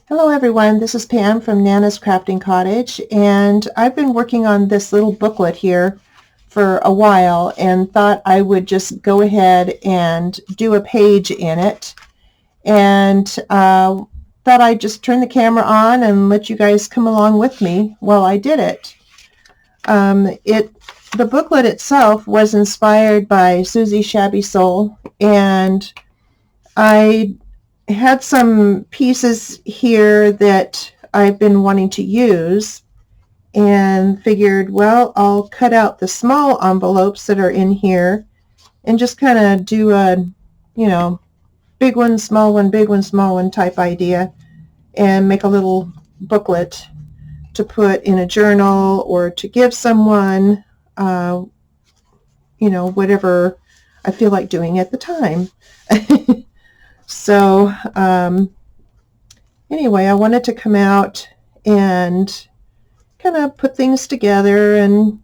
Hello everyone, this is Pam from Nana's Crafting Cottage, and I've been working on this little booklet here for a while and thought I would just go ahead and do a page in it, and thought I'd just turn the camera on and let you guys come along with me while I did it. The booklet itself was inspired by Susie Shabby Soul, and I had some pieces here that I've been wanting to use and figured, well, I'll cut out the small envelopes that are in here and just kind of do a, big one, small one, big one, small one type idea and make a little booklet to put in a journal or to give someone, whatever I feel like doing at the time. So anyway, I wanted to come out and kind of put things together and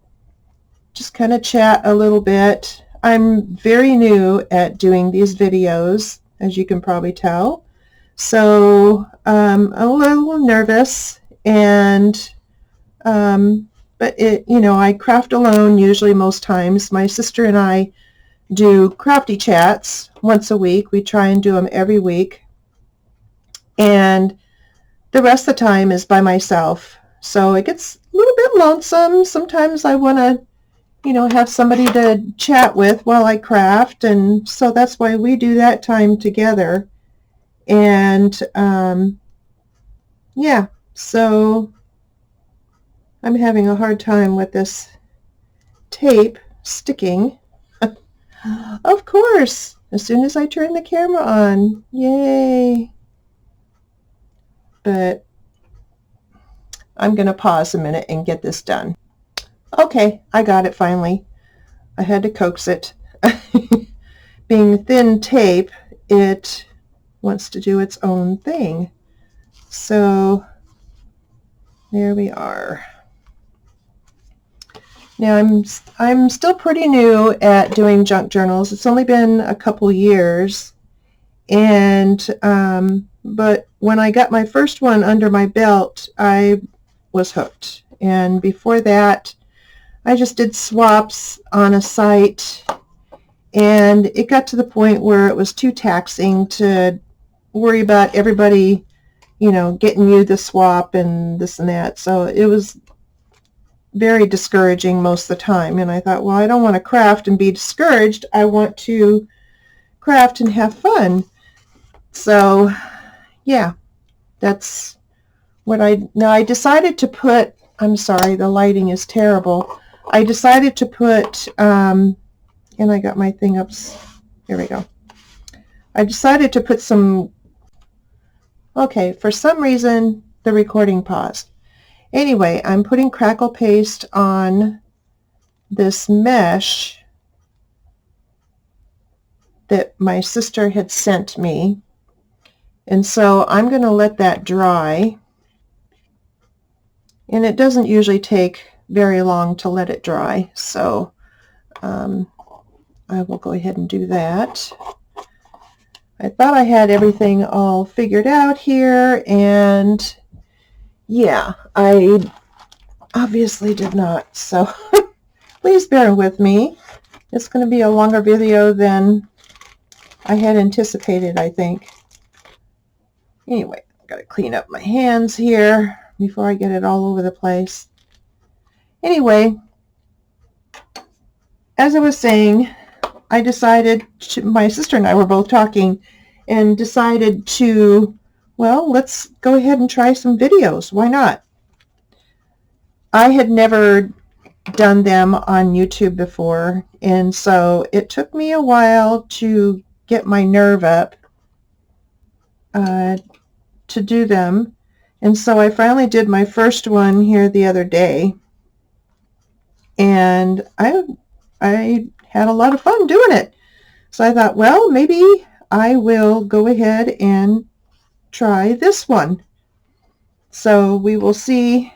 just kind of chat a little bit. I'm very new at doing these videos, as you can probably tell. So I'm a little nervous, and but I craft alone usually most times. My sister and I do crafty chats once a week. We try and do them every week, and the rest of the time is by myself, so it gets a little bit lonesome. Sometimes I want to have somebody to chat with while I craft, and so that's why we do that time together. And yeah, so I'm having a hard time with this tape sticking. Of course, as soon as I turn the camera on, yay. But I'm going to pause a minute and get this done. Okay, I got it finally. I had to coax it. Being thin tape, it wants to do its own thing. So there we are. Now I'm still pretty new at doing junk journals. It's only been a couple years, and but when I got my first one under my belt, I was hooked. And before that, I just did swaps on a site, and it got to the point where it was too taxing to worry about everybody, getting you the swap and this and that. So it was very discouraging most of the time, and I thought, well, I don't want to craft and be discouraged. I want to craft and have fun. So yeah, that's what I decided to put. I'm sorry, the lighting is terrible. I decided to put and I got my thing up. Here we go. I decided to put some, okay, for some reason the recording paused. Anyway, I'm putting crackle paste on this mesh that my sister had sent me, and so I'm going to let that dry, and it doesn't usually take very long to let it dry, so I will go ahead and do that. I thought I had everything all figured out here, and yeah, I obviously did not, so please bear with me. It's going to be a longer video than I had anticipated, I think. Anyway, I've got to clean up my hands here before I get it all over the place. Anyway, as I was saying, I decided my sister and I were both talking and decided to, well, let's go ahead and try some videos. Why not? I had never done them on YouTube before, and so it took me a while to get my nerve up to do them, and so I finally did my first one here the other day, and I had a lot of fun doing it. So I thought, well, maybe I will go ahead and try this one. So we will see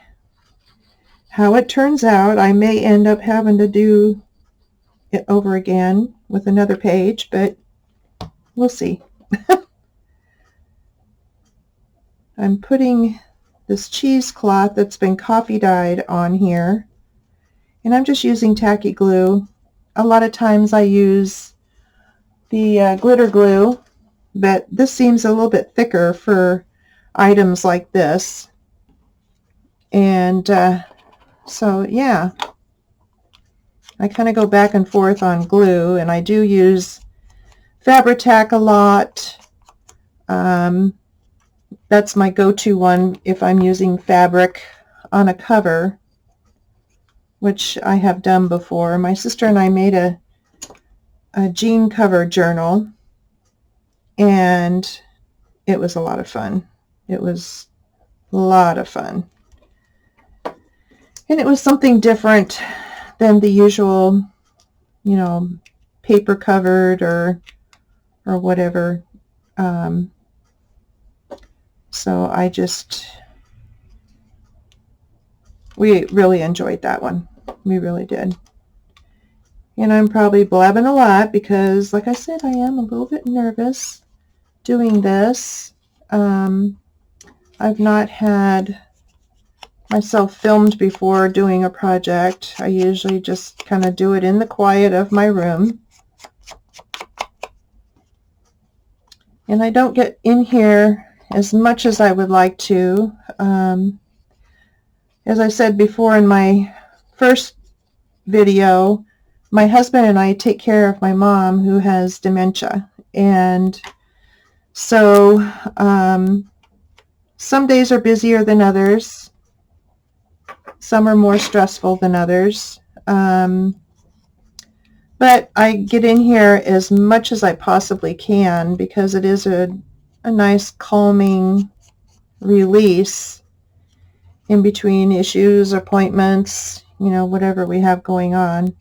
how it turns out. I may end up having to do it over again with another page, but we'll see. I'm putting this cheesecloth that's been coffee dyed on here, and I'm just using tacky glue. A lot of times I use the glitter glue, but this seems a little bit thicker for items like this. And so yeah, I kind of go back and forth on glue, and I do use Fabri-Tac a lot. That's my go-to one if I'm using fabric on a cover, which I have done before. My sister and I made a jean cover journal, and it was a lot of fun. It was a lot of fun. And it was something different than the usual, you know, paper covered or whatever. So we really enjoyed that one. We really did. And I'm probably blabbing a lot because, like I said, I am a little bit nervous doing this. I've not had myself filmed before doing a project. I usually just kind of do it in the quiet of my room. And I don't get in here as much as I would like to. As I said before in my first video, my husband and I take care of my mom who has dementia. And so some days are busier than others. Some are more stressful than others. But I get in here as much as I possibly can because it is a nice calming release in between issues, appointments, you know, whatever we have going on.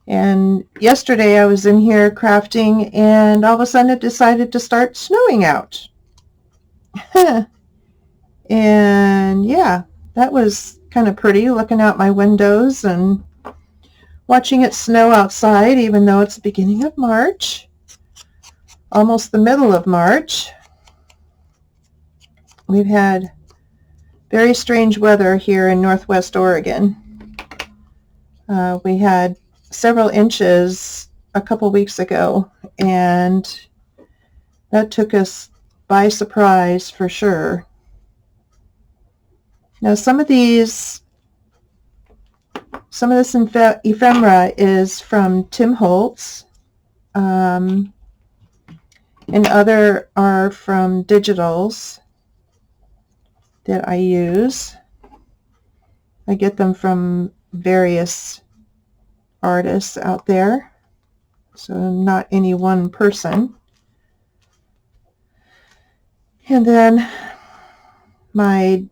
And yesterday I was in here crafting, and all of a sudden it decided to start snowing out. And yeah, that was kind of pretty, looking out my windows and watching it snow outside, even though it's the beginning of March, almost the middle of March. We've had very strange weather here in Northwest Oregon. We had several inches a couple weeks ago, and that took us by surprise for sure. Now some of this ephemera is from Tim Holtz, and other are from digitals that I use. I get them from various artists out there, so not any one person. And then my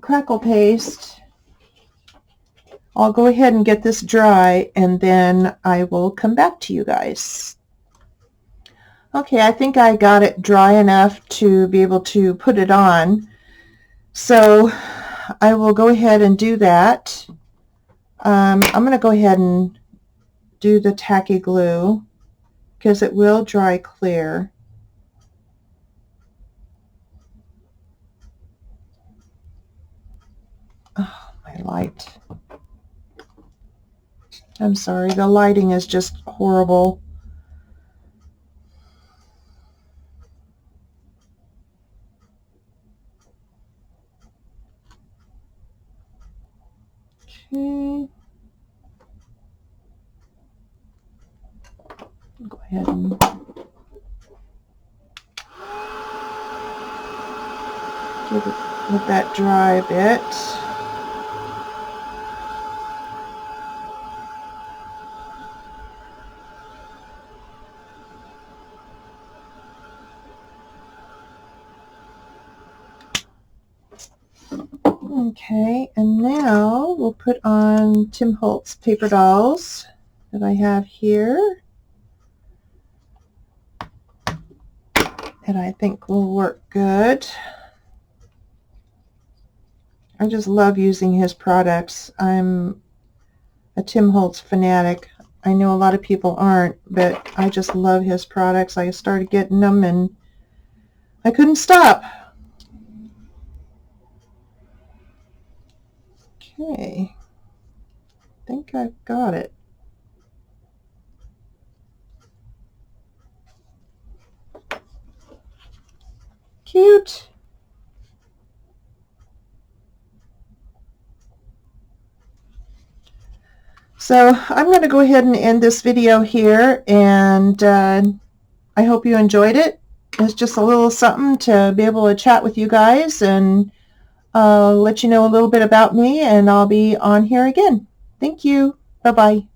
crackle paste, I'll go ahead and get this dry, and then I will come back to you guys. Okay, I think I got it dry enough to be able to put it on. So I will go ahead and do that. I'm going to go ahead and do the tacky glue because it will dry clear. Oh, my light. I'm sorry, the lighting is just horrible. Okay. Go ahead and let that dry a bit. Okay, and now we'll put on Tim Holtz paper dolls that I have here, that I think will work good. I just love using his products. I'm a Tim Holtz fanatic. I know a lot of people aren't, but I just love his products. I started getting them, and I couldn't stop. Okay, I think I've got it. Cute. So I'm going to go ahead and end this video here, and I hope you enjoyed it. It's just a little something to be able to chat with you guys and let you know a little bit about me, and I'll be on here again. Thank you. Bye-bye.